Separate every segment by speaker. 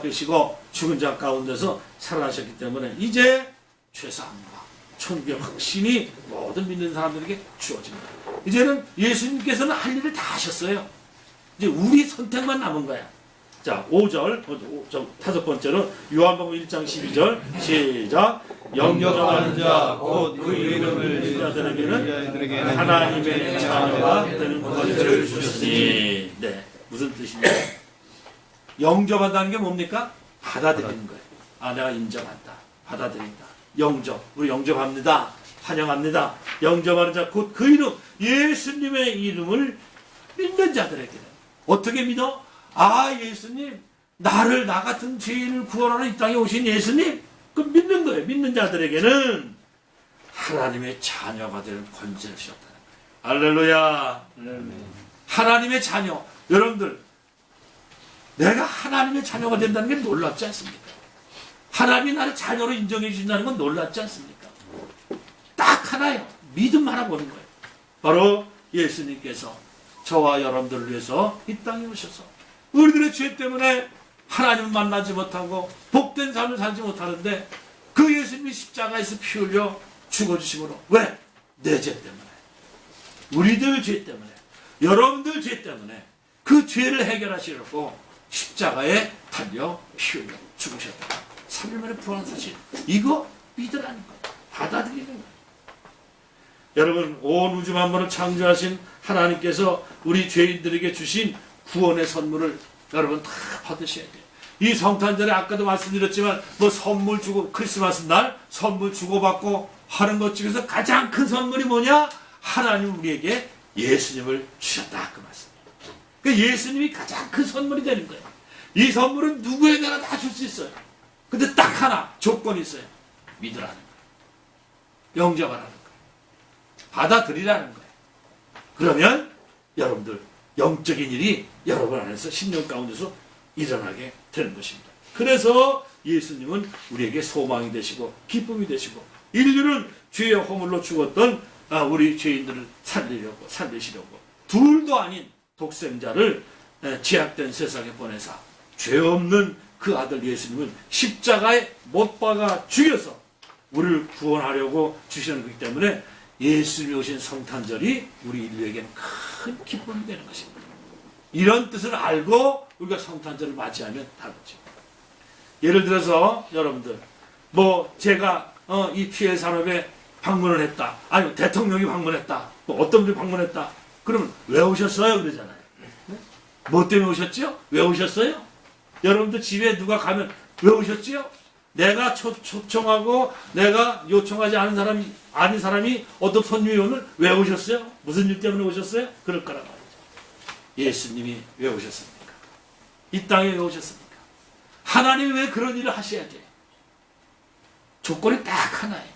Speaker 1: 계시고 죽은 자 가운데서 살아나셨기 때문에 이제 죄사함과 천국의 확신이 모든 믿는 사람들에게 주어집니다. 이제는 예수님께서는 할 일을 다 하셨어요. 이제 우리 선택만 남은 거야. 자, 5절, 다섯 번째로 요한복음 1장 12절 시작.
Speaker 2: 영접하는 자 곧 그 이름을 믿는 자들에게는
Speaker 1: 하나님의 자녀가 되는 권세를 주셨으니. 네, 무슨 뜻입니까? 영접한다는 게 뭡니까? 받아들이는 거예요. 아, 내가 인정한다. 받아들인다. 영접. 우리 영접합니다. 환영합니다. 영접하는 자 곧 그 이름, 예수님의 이름을 믿는 자들에게는. 어떻게 믿어? 아, 예수님, 나를, 나 같은 죄인을 구원하러 이 땅에 오신 예수님, 그 믿는 거예요. 믿는 자들에게는 하나님의 자녀가 될 권세를 주셨다는 거예요. 할렐루야. 하나님의 자녀. 여러분들, 내가 하나님의 자녀가 된다는 게 놀랍지 않습니까? 하나님이 나를 자녀로 인정해 주신다는 건 놀랍지 않습니까? 딱 하나요. 믿음 하나 보는 거예요. 바로 예수님께서 저와 여러분들을 위해서 이 땅에 오셔서 우리들의 죄 때문에 하나님을 만나지 못하고 복된 삶을 살지 못하는데 그 예수님이 십자가에서 피 흘려 죽어주심으로. 왜? 내 죄 때문에, 우리들 죄 때문에, 여러분들 죄 때문에 그 죄를 해결하시려고 십자가에 달려 피 흘려 죽으셨다. 3일 만에 부활한 사실, 이거 믿으라는 거예요. 받아들이는 거예요. 여러분, 온 우주 만물을 창조하신 하나님께서 우리 죄인들에게 주신 구원의 선물을 여러분 다 받으셔야 돼요. 이 성탄절에 아까도 말씀드렸지만 뭐 선물 주고, 크리스마스 날 선물 주고받고 하는 것 중에서 가장 큰 선물이 뭐냐? 하나님 우리에게 예수님을 주셨다, 그 말씀이에요. 그러니까 예수님이 가장 큰 선물이 되는 거예요. 이 선물은 누구에게나 다 줄 수 있어요. 근데 딱 하나 조건이 있어요. 믿으라는 거예요. 영접하라는 거예요. 받아들이라는 거예요. 그러면 여러분들 영적인 일이 여러분 안에서 10년 가운데서 일어나게 되는 것입니다. 그래서 예수님은 우리에게 소망이 되시고 기쁨이 되시고, 인류는 죄의 허물로 죽었던 우리 죄인들을 살리시려고 둘도 아닌 독생자를 죄악된 세상에 보내사 죄 없는 그 아들 예수님은 십자가에 못 박아 죽여서 우리를 구원하려고 주시는 것이기 때문에 예수님이 오신 성탄절이 우리 인류에게는 큰 기쁨이 되는 것입니다. 이런 뜻을 알고 우리가 성탄절을 맞이하면 다르죠. 예를 들어서 여러분들, 뭐 제가 이 피해 산업에 방문을 했다, 아니면 대통령이 방문했다, 뭐 어떤 분이 방문했다, 그러면 왜 오셨어요? 그러잖아요. 네? 뭐 때문에 오셨지요? 왜 오셨어요? 여러분들 집에 누가 가면 왜 오셨지요? 내가 초청하고 내가 요청하지 아닌 사람이 어떤 손님이 오늘 왜 오셨어요? 무슨 일 때문에 오셨어요? 그럴 거란 말이죠. 예수님이 왜 오셨습니까? 이 땅에 왜 오셨습니까? 하나님이 왜 그런 일을 하셔야 돼요? 조건이 딱 하나예요.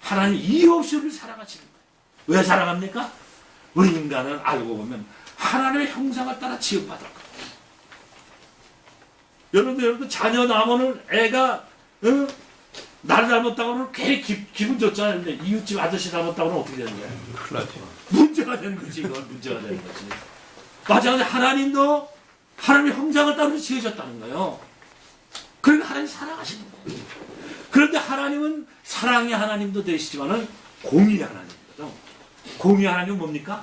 Speaker 1: 하나님 이유 없이 우리를 사랑하시는 거예요. 왜 사랑합니까? 우리 인간은 알고 보면 하나님의 형상을 따라 지음받을 거예요. 여러분들 자녀 낳으면 애가 나를 닮았다고 하면 괜히 기분 좋잖아요. 근데 이웃집 아저씨 닮았다고 하면 어떻게 되는 거예요?
Speaker 2: 큰일 나죠.
Speaker 1: 문제가 되는 거지. 이건 문제가 되는 거지. 마찬가지로 하나님도 하나님의 형상을 따로 지으셨다는 거예요. 그러니까 하나님 사랑하시는 거예요. 그런데 하나님은 사랑의 하나님도 되시지만은 공의의 하나님이거든. 공의의 하나님은 뭡니까?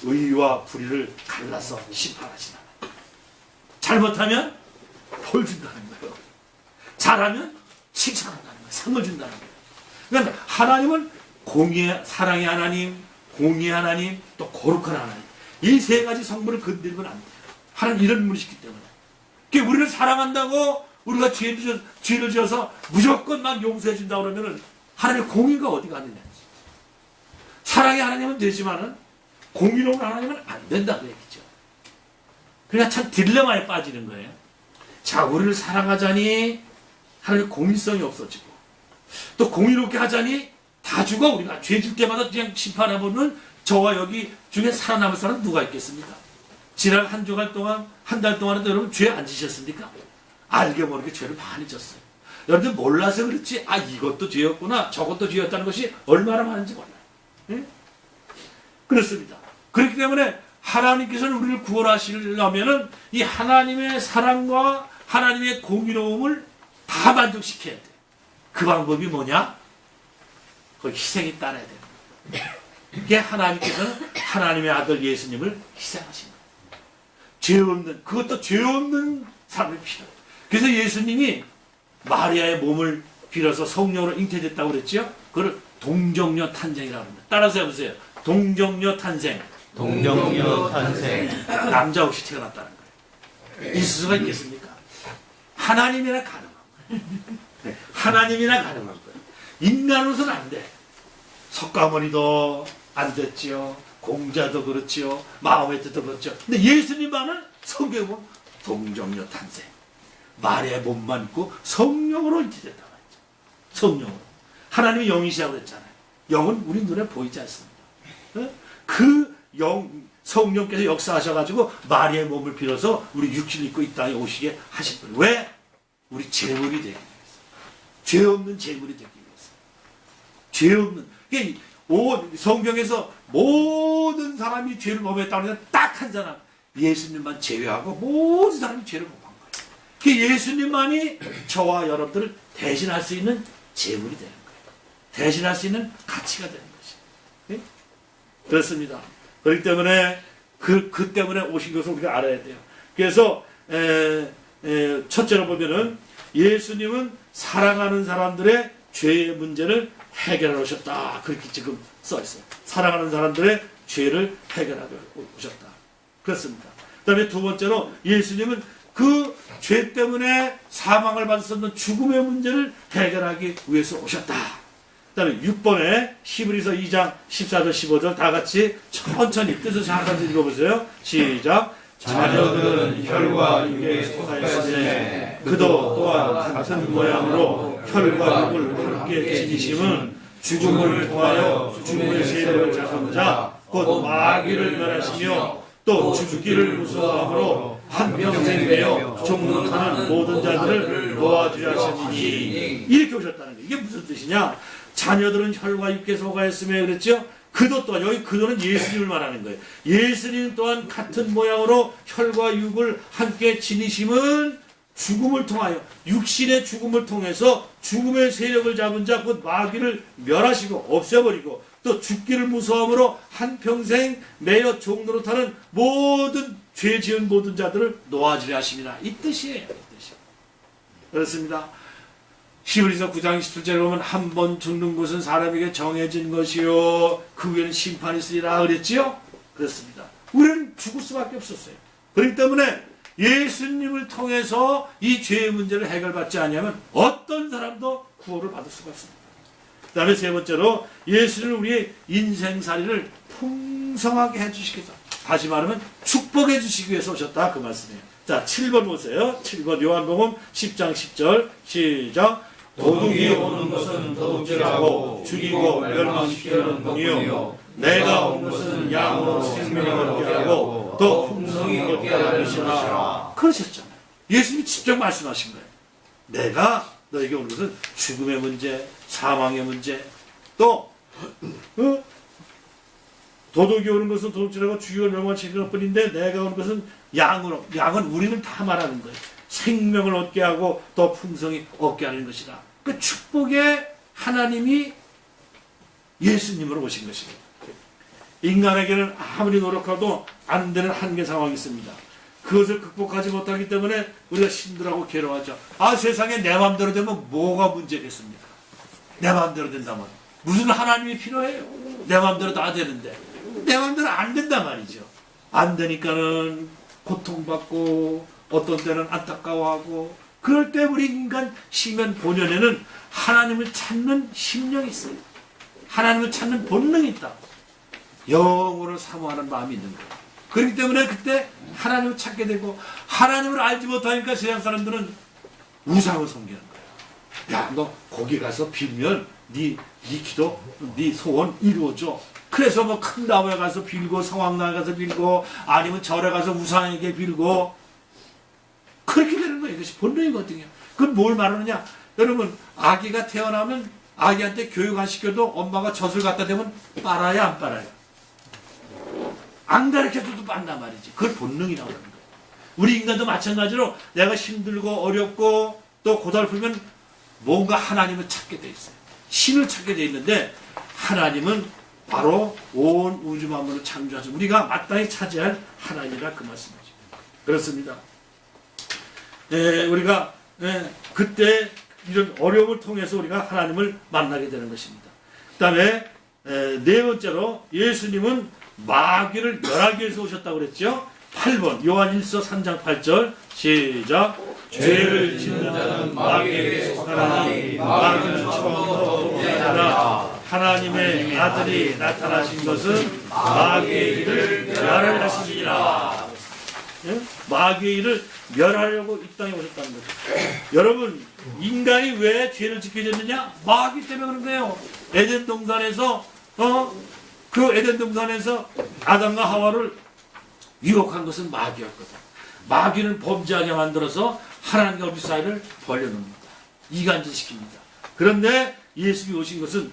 Speaker 1: 의와 불의를 갈라서 심판하시는 하나님. 잘못하면 벌 준다는 거예요. 잘하면 칭찬한다는 거예요. 상을 준다는 거예요. 그러니까 하나님은 공의의, 사랑의 하나님, 공의의 하나님, 또 거룩한 하나님, 이 세 가지 성분을 건드리면 안 돼요. 하나님 이런 분이시기 때문에. 그러니까 우리를 사랑한다고 우리가 죄를 지어서 무조건 난 용서해 준다 그러면은 하나님의 공의가 어디가 안 되냐. 사랑의 하나님은 되지만은 공의로운 하나님은 안 된다고 얘기죠. 그러니까 참 딜레마에 빠지는 거예요. 자, 우리를 사랑하자니 하나님의 공의성이 없어지고, 또 공의롭게 하자니 다 죽어. 우리가 죄 질 때마다 그냥 심판해보는 저와 여기 중에 살아남을 사람 누가 있겠습니까? 지난 한 주간 동안, 한 달 동안에도 여러분 죄 안 지셨습니까? 알게 모르게 죄를 많이 졌어요. 여러분들 몰라서 그렇지, 아, 이것도 죄였구나, 저것도 죄였다는 것이 얼마나 많은지 몰라요. 네? 그렇습니다. 그렇기 때문에 하나님께서는 우리를 구원하시려면은 이 하나님의 사랑과 하나님의 공의로움을 다 만족시켜야 돼. 그 방법이 뭐냐? 그 희생이 따라야 되는 거예요. 이게 하나님께서는 하나님의 아들 예수님을 희생하신 거예요. 죄 없는, 그것도 죄 없는 사람이 필요해요. 그래서 예수님이 마리아의 몸을 빌어서 성령으로 잉태됐다고 그랬죠? 그걸 동정녀 탄생이라고 합니다. 따라서 해보세요. 동정녀 탄생.
Speaker 2: 동정녀 탄생.
Speaker 1: 남자 없이 태어났다는 거예요. 있을 수가 있겠습니까? 하나님이나 가능한 거예요. 네, 하나님이나 가능한 거예요. 인간으로서는 안 돼. 석가모니도 안 됐지요. 공자도 그렇지요. 마호메트도 그렇죠. 근데 예수님만은 성경에 보면 동정녀 탄생. 마리아의 몸만 있고 성령으로 잉태됐다고 했죠. 성령으로. 하나님이 영이시라고 그랬잖아요. 영은 우리 눈에 보이지 않습니다. 그 성령께서 역사하셔가지고 마리아의 몸을 빌어서 우리 육신을 입고 이 땅에 오시게 하신 거예요. 왜? 우리 제물이 되기 위해서. 죄 없는 제물이 되기 위해서. 죄 없는. 그러니까 성경에서 모든 사람이 죄를 범했다고 하면 딱 한 사람, 예수님만 제외하고 모든 사람이 죄를 범한 거예요. 그 예수님만이 저와 여러분들을 대신할 수 있는 제물이 되는 거예요. 대신할 수 있는 가치가 되는 것이에요. 네? 그렇습니다. 그렇기 때문에 그 때문에 오신 것을 우리가 알아야 돼요. 그래서 첫째로 보면은 예수님은 사랑하는 사람들의 죄의 문제를 해결하러 오셨다. 그렇게 지금 써 있어요. 사랑하는 사람들의 죄를 해결하러 오셨다. 그렇습니다. 그 다음에 두 번째로 예수님은 그 죄 때문에 사망을 받았었던 죽음의 문제를 해결하기 위해서 오셨다. 그 다음에 6번에 히브리서 2장 14절 15절 다 같이 천천히 뜻을 잠깐 읽어보세요. 시작.
Speaker 2: 자녀들은 혈과 육에 속하였으니 그도 또한 같은 모양으로 혈과 육을 함께 지니심은 죽음을 통하여 죽음의 세력을 잡은 자 곧 마귀를 멸하시며 또 죽기를 무서워함으로 한평생 내어 종노릇하는 모든 자들을 놓아주려 하시니 이렇게 오셨다는 거예요. 이게 무슨 뜻이냐? 자녀들은 혈과 육에 속하였으며 그랬죠? 그도 또한, 여기 그도는 예수님을 말하는 거예요. 예수님 또한 같은 모양으로 혈과 육을 함께 지니심은 죽음을 통하여, 육신의 죽음을 통해서 죽음의 세력을 잡은 자, 곧 마귀를 멸하시고 없애버리고 또 죽기를 무서함으로 한평생 매여 종노릇하는 모든 죄 지은 모든 자들을 놓아주려 하심이라. 이 뜻이에요. 이 뜻이에요. 그렇습니다. 히브리서 9장 17절에 보면 한 번 죽는 것은 사람에게 정해진 것이요 그 후에는 심판이 있으리라 그랬지요? 그렇습니다. 우리는 죽을 수밖에 없었어요. 그렇기 때문에 예수님을 통해서 이 죄의 문제를 해결받지 않으면 어떤 사람도 구원을 받을 수가 없습니다. 그 다음에 세 번째로 예수는 우리의 인생살이를 풍성하게 해주시겠다. 다시 말하면 축복해 주시기 위해서 오셨다. 그 말씀이에요. 자, 7번 보세요. 7번 요한복음 10장 10절 시작. 도둑이 오는 것은 도둑질하고 죽이고 멸망시키는 것이요 내가 온 것은 양으로 생명을 얻게 하고 또 풍성히 얻게 하는 것이라.
Speaker 1: 그러셨잖아요. 예수님이 직접 말씀하신 거예요. 내가 너에게 온 것은 죽음의 문제, 사망의 문제, 또 도둑이 오는 것은 도둑질하고 죽이고 멸망시키는 것뿐인데 내가 온 것은 양으로, 양은 우리는 다 말하는 거예요. 생명을 얻게 하고 더 풍성히 얻게 하는 것이다. 그 축복의 하나님이 예수님으로 오신 것입니다. 인간에게는 아무리 노력해도 안 되는 한계 상황이 있습니다. 그것을 극복하지 못하기 때문에 우리가 힘들어하고 괴로워하죠. 아, 세상에 내 마음대로 되면 뭐가 문제겠습니까? 내 마음대로 된다면 무슨 하나님이 필요해요? 내 마음대로 다 되는데 내 마음대로 안 된단 말이죠. 안 되니까는 고통받고 어떤 때는 안타까워하고, 그럴 때 우리 인간 시면 본연에는 하나님을 찾는 심령이 있어요. 하나님을 찾는 본능이 있다. 영혼을 사모하는 마음이 있는 거예요. 그렇기 때문에 그때 하나님을 찾게 되고, 하나님을 알지 못하니까 세상 사람들은 우상을 섬기는 거예요. 야, 너 거기 가서 빌면 네 기도, 네 소원 이루어져. 그래서 뭐 큰 나무에 가서 빌고, 성황나에 가서 빌고, 아니면 절에 가서 우상에게 빌고, 그렇게 되는 거예요. 이것이 본능이거든요. 그건 뭘 말하느냐? 여러분, 아기가 태어나면 아기한테 교육 안 시켜도 엄마가 젖을 갖다 대면 빨아요, 안 빨아요? 안 가르쳐줘도 빤단 말이지. 그걸 본능이라고 하는 거예요. 우리 인간도 마찬가지로 내가 힘들고 어렵고 또 고달프면 뭔가 하나님을 찾게 돼 있어요. 신을 찾게 돼 있는데 하나님은 바로 온 우주 만물을 창조하신 우리가 마땅히 차지할 하나님이라 그 말씀이죠. 그렇습니다. 우리가 그때 이런 어려움을 통해서 우리가 하나님을 만나게 되는 것입니다. 그 다음에 네 번째로 예수님은 마귀를 멸하기 위해서 오셨다고 그랬죠. 8번 요한 1서 3장 8절 시작. 죄를 짓는 자는 마귀에게 속하나니 마귀는 처음부터 범죄하라. 하나님의 아들이 나타나신 것은 마귀의 일을 멸하려 하시니라. 마귀의 일을 멸하려고 이 땅에 오셨다는 거죠. 여러분, 인간이 왜 죄를 짓게 됐느냐? 마귀 때문에 그런 거예요. 에덴 동산에서 그 에덴 동산에서 아담과 하와를 유혹한 것은 마귀였거든. 마귀는 범죄하게 만들어서 하나님과 우리 사이를 벌려놓습니다. 이간질시킵니다. 그런데 예수님이 오신 것은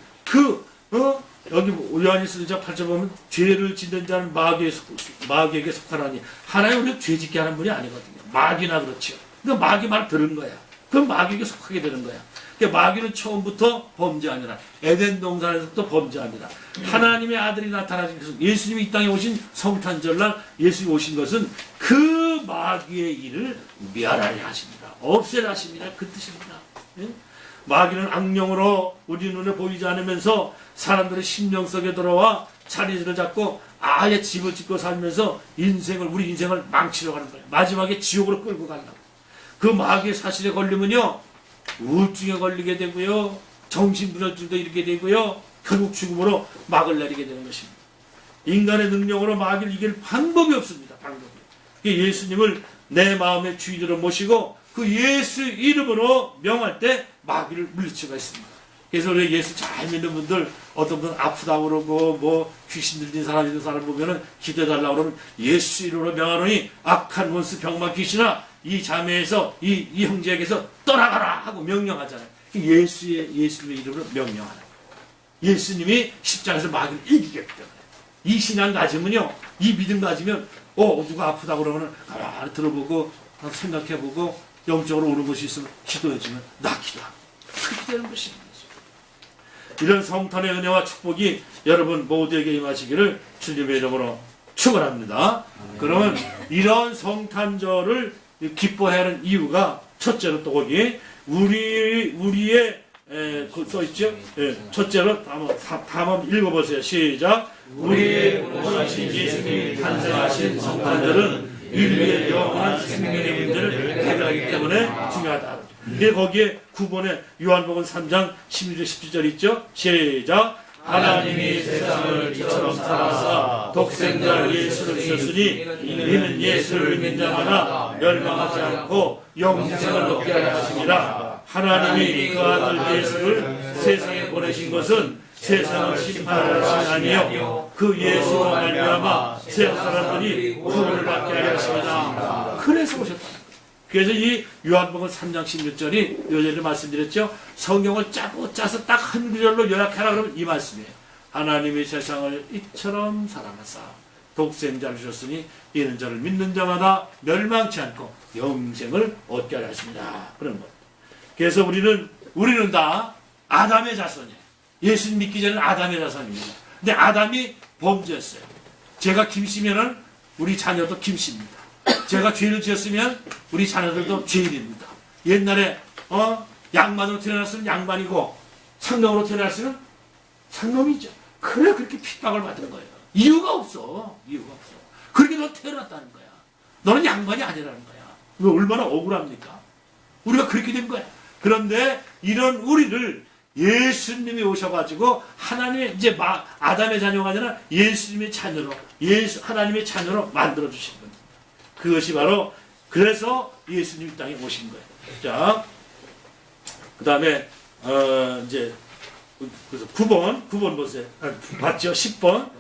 Speaker 1: 여기 요한일서 1장 8절 보면 죄를 짓는 자는 마귀에게 속하나니 하나님 우리가 죄 짓게 하는 분이 아니거든요. 마귀나 그렇죠. 그러니까 마귀 말 들은 거야. 그럼 마귀에게 속하게 되는 거야. 그러니까 마귀는 처음부터 범죄하니라. 에덴 동산에서부터 범죄하니라. 하나님의 아들이 나타나신 것은 예수님이 이 땅에 오신 성탄절날 예수님이 오신 것은 그 마귀의 일을 멸하려 하십니다. 없애려 하십니다. 그 뜻입니다. 예? 마귀는 악령으로 우리 눈에 보이지 않으면서 사람들의 심령 속에 들어와 자리를 잡고 아예 집을 짓고 살면서 우리 인생을 망치려고 하는 거예요. 마지막에 지옥으로 끌고 가려고. 그 마귀의 사실에 걸리면요, 우울증에 걸리게 되고요, 정신분열증도 일게 되고요, 결국 죽음으로 막을 내리게 되는 것입니다. 인간의 능력으로 마귀를 이길 방법이 없습니다. 예수님을 내 마음의 주인으로 모시고 그 예수 이름으로 명할 때 마귀를 물리칠 수가 있습니다. 그래서 우리 예수 잘 믿는 분들, 어떤 분은 아프다고 그러고 뭐 귀신 들린 사람 있는 사람 보면은 기도해달라고 그러면 예수 이름으로 명하노니 악한 원수 병마 귀신아 이 자매에서 이 형제에게서 떠나가라 하고 명령하잖아요. 예수님의 이름으로 명령하는 거예요. 예수님이 십자가에서 마귀를 이기겠기 때문에. 이 신앙 가지면요, 이 믿음 가지면 누가 아프다고 그러면 가만히 들어보고 생각해보고 영적으로 오는 것이 있으면 기도해주면 낫기도 하고 그렇게 되는 것입니다. 이런 성탄의 은혜와 축복이 여러분 모두에게 임하시기를 주님의 이름으로 축원합니다. 그러면 이런 성탄절을 기뻐해야 하는 이유가 첫째로 또 거기 우리의 써있죠? 첫째로 한번 읽어보세요. 시작. 우리의 구원하신 예수님이 탄생하신 성탄절은 인류의 영원한 생명의 문제를 해결하기 때문에 중요하다. 거기에 9번에 요한복음 3장 16절 17절 있죠? 시작. 하나님이 세상을 이처럼 사랑하사 독생자 예수를 주셨으니 이는 예수를 믿는 자마다 멸망하지 않고 영생을 얻게 하시니라. 하나님이 그 아들 예수를 세상에 보내신 것은 세상을 심판하려 하신 아니요 그 예수로 말미암아 세상 사람들이 구원을 받게 하려 하십니다. 그래서 오셨다. 그래서 이 요한복음 3장 16절이 요전에 말씀드렸죠. 성경을 짜서 딱 한 구절로 요약하라 그러면 이 말씀이에요. 하나님이 세상을 이처럼 사랑하사 독생자를 주셨으니 이는 저를 믿는 자마다 멸망치 않고 영생을 얻게 하려 하십니다. 그런 거예요. 그래서 우리는 다 아담의 자손이에요. 예수님 믿기 전에는 아담의 자손입니다. 근데 아담이 범죄했어요. 제가 김씨면은 우리 자녀도 김씨입니다. 제가 죄를 지었으면 우리 자녀들도 죄인입니다. 옛날에 양반으로 태어났으면 양반이고 상놈으로 태어났으면 상놈이죠. 그래 그렇게 핍박을 받은 거예요. 이유가 없어. 그렇게 너 태어났다는 거야. 너는 양반이 아니라는 거야. 왜 얼마나 억울합니까? 우리가 그렇게 된 거야. 그런데 이런 우리를 예수님이 오셔가지고 하나님의 이제 아담의 자녀가 아니라 예수님의 자녀로 하나님의 자녀로 만들어 주신 겁니다. 그것이 바로 그래서 예수님 땅에 오신 거예요. 자, 그 다음에 이제 그래서 9번 보세요. 봤죠? 10번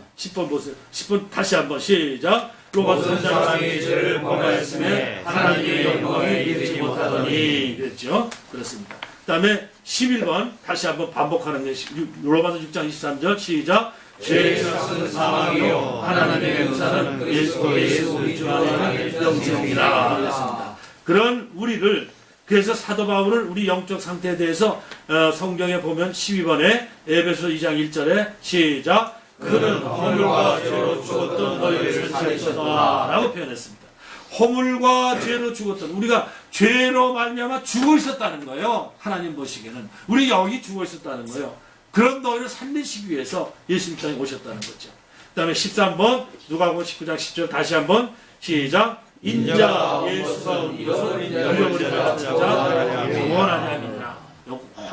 Speaker 1: 보세요. 10번 다시 한번 시작. 로마서 3장
Speaker 2: 사람이 죄를 범하였음에 하나님의 영광에 이르지 못하더니
Speaker 1: 그랬죠? 그렇습니다. 그 다음에 11번 다시 한번 반복하는 게 로마서 6장 23절 시작.
Speaker 2: 죄의 삭은 사망이요 하나님의 은사는 그리스도 예수 우리 주 안에 영생이라 하였습니다.
Speaker 1: 그런 우리를 그래서 사도 바울은 우리 영적 상태에 대해서 성경에 보면 12번에 에베소 2장 1절에 시작 그는 허물과 죄로 죽었던 너희를 살리셨다 라고 표현했습니다. 허물과 죄로 죽었던 우리가 죄로 말미암아 죽어 있었다는 거예요. 하나님 보시기에는 우리 영이 죽어 있었다는 거예요. 그런 너희를 살리시기 위해서 예수님 땅에 오셨다는 거죠. 그 다음에 13번 누가복음 19장 10절 다시 한번 시작 인자 예수가 온 것을 잃어버리지 않자 구원하려 함이니라.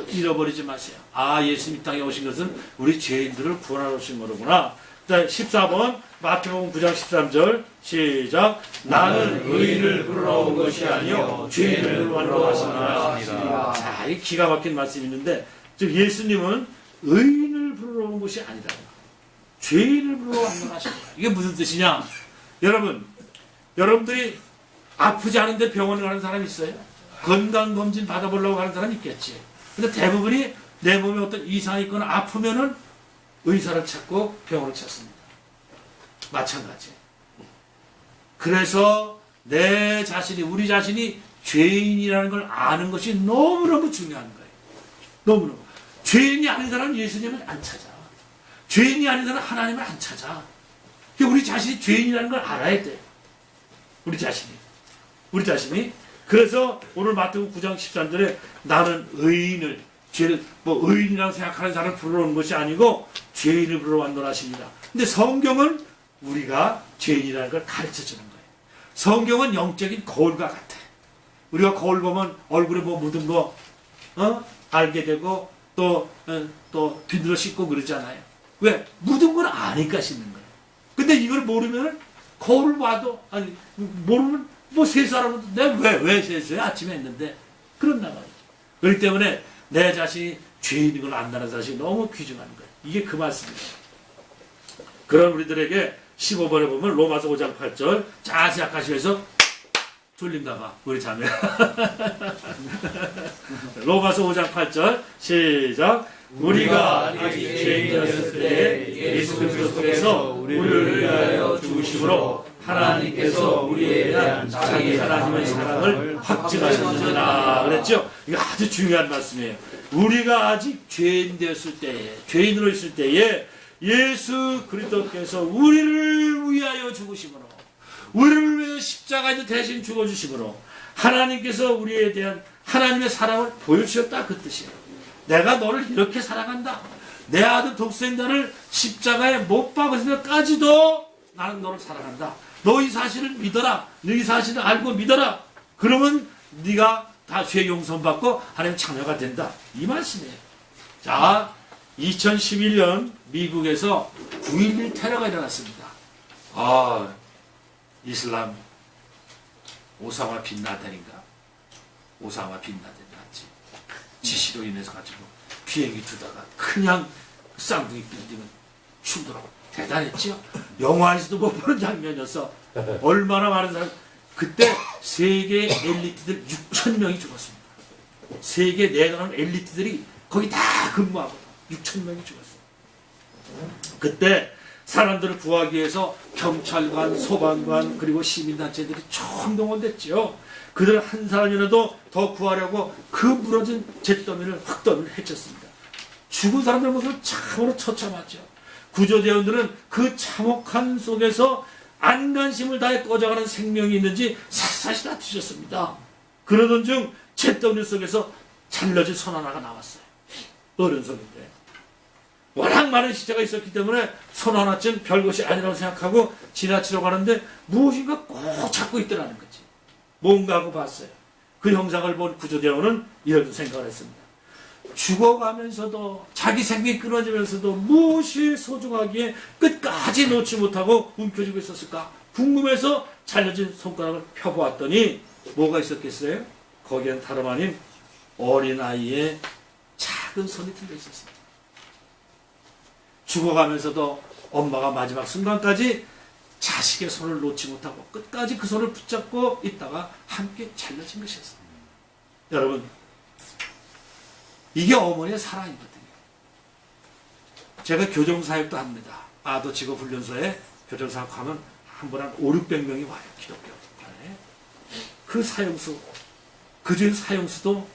Speaker 1: 잃어버리지 마세요. 아 예수님 땅에 오신 것은 우리 죄인들을 구원하러 오신 거로구나. 그 다음에 14번 마태복음 9장 13절 시작 나는 의인을 부르러 온 것이 아니요 죄인을 부르러 왔습니다. 자, 이 기가 막힌 말씀이 있는데 즉 예수님은 의인을 부르러 온 것이 아니다. 죄인을 부르러 왔노라 하십니다. 이게 무슨 뜻이냐? 여러분들이 아프지 않은데 병원에 가는 사람 있어요? 건강검진 받아보려고 가는 사람 있겠지. 근데 대부분이 내 몸에 어떤 이상이 있거나 아프면은 의사를 찾고 병원을 찾습니다. 마찬가지. 그래서 내 자신이, 우리 자신이 죄인이라는 걸 아는 것이 너무너무 중요한 거예요. 너무너무. 죄인이 아닌 사람은 예수님을 안 찾아. 죄인이 아닌 사람은 하나님을 안 찾아. 우리 자신이 죄인이라는 걸 알아야 돼. 우리 자신이. 그래서 오늘 마태복음 9장 13절에 나는 의인을, 죄를, 의인이라고 생각하는 사람을 부르러 온 것이 아니고 죄인을 부르러 왔노라 하십니다. 근데 성경은 우리가 죄인이라는 걸 가르쳐 주는 거예요. 성경은 영적인 거울과 같아. 우리가 거울 보면 얼굴에 뭐 묻은 거, 알게 되고 또 뒤들어 씻고 그러잖아요. 왜? 묻은 걸 아니까 씻는 거예요. 근데 이걸 모르면 거울을 봐도, 모르면 세수하라고 내가 왜 세수해? 아침에 했는데. 그런단 말이죠. 그렇기 때문에 내 자신이 죄인인 걸 안다는 사실이 너무 귀중한 거예요. 이게 그 말씀이에요. 그런 우리들에게 15번에 보면 로마서 5장 8절 자세히 아까시면서 졸린가 봐. 우리 자매. 로마서 5장 8절 시작 우리가 아직 죄인이었을 때 예수 그리스도 통해서 우리를 위하여 죽으심으로 하나님께서 우리에 대한 자기 하나님의 사랑을 확증하셨느니라 그랬죠. 이거 아주 중요한 말씀이에요. 우리가 아직 죄인으로 있을 때에 예수 그리스도께서 우리를 위하여 죽으심으로 우리를 위해 십자가에서 대신 죽어주심으로 하나님께서 우리에 대한 하나님의 사랑을 보여주셨다 그 뜻이에요. 내가 너를 이렇게 사랑한다. 내 아들 독생자를 십자가에 못 박으면서까지도 나는 너를 사랑한다. 너 이 사실을 믿어라. 너 이 사실을 알고 믿어라. 그러면 네가 다 죄 용서받고 하나님의 자녀가 된다. 이 말씀이에요. 자, 2011년 미국에서 9.11 테러가 일어났습니다. 이슬람 오사마 빈 라덴인가? 오사마 빈 라덴 맞지? 지시로 인해서 가지고 비행기 두다가 그냥 쌍둥이 빌딩은 춤돌아고 대단했죠? 영화에서도 못 보는 장면이어서 얼마나 많은 사람 그때 세계 엘리트들 6,000명이 죽었습니다. 세계 내놓은 엘리트들이 거기 다 근무하고 6,000명이 죽었어요. 그때 사람들을 구하기 위해서 경찰관, 소방관 그리고 시민단체들이 총동원됐죠. 그들 한 사람이라도 더 구하려고 그 무너진 잿더미를 흙더미를 헤쳤습니다. 죽은 사람들 모습을 참으로 처참하죠. 구조대원들은 그 참혹한 속에서 안간힘을 다해 꺼져가는 생명이 있는지 샅샅이 다 뒤졌습니다. 그러던 중 잿더미 속에서 잘려진 손 하나가 나왔어요. 어른 손인데 워낙 많은 시체가 있었기 때문에 손 하나쯤 별것이 아니라고 생각하고 지나치려고 하는데 무엇인가 꼭 잡고 있더라는 거지. 뭔가 하고 봤어요. 그 형상을 본 구조대원은 이런 생각을 했습니다. 죽어가면서도 자기 생명이 끊어지면서도 무엇이 소중하기에 끝까지 놓지 못하고 움켜쥐고 있었을까 궁금해서 잘려진 손가락을 펴보았더니 뭐가 있었겠어요? 거기엔 다름 아닌 어린아이의 작은 손이 들려 있었습니다. 죽어가면서도 엄마가 마지막 순간까지 자식의 손을 놓지 못하고 끝까지 그 손을 붙잡고 있다가 함께 잘려진 것이었습니다. 여러분, 이게 어머니의 사랑이거든요. 제가 교정사역도 합니다. 아도 직업훈련소에 교정사역하면 한 번 한 500~600명이 와요. 기독교. 그 사형수, 그중 사형수도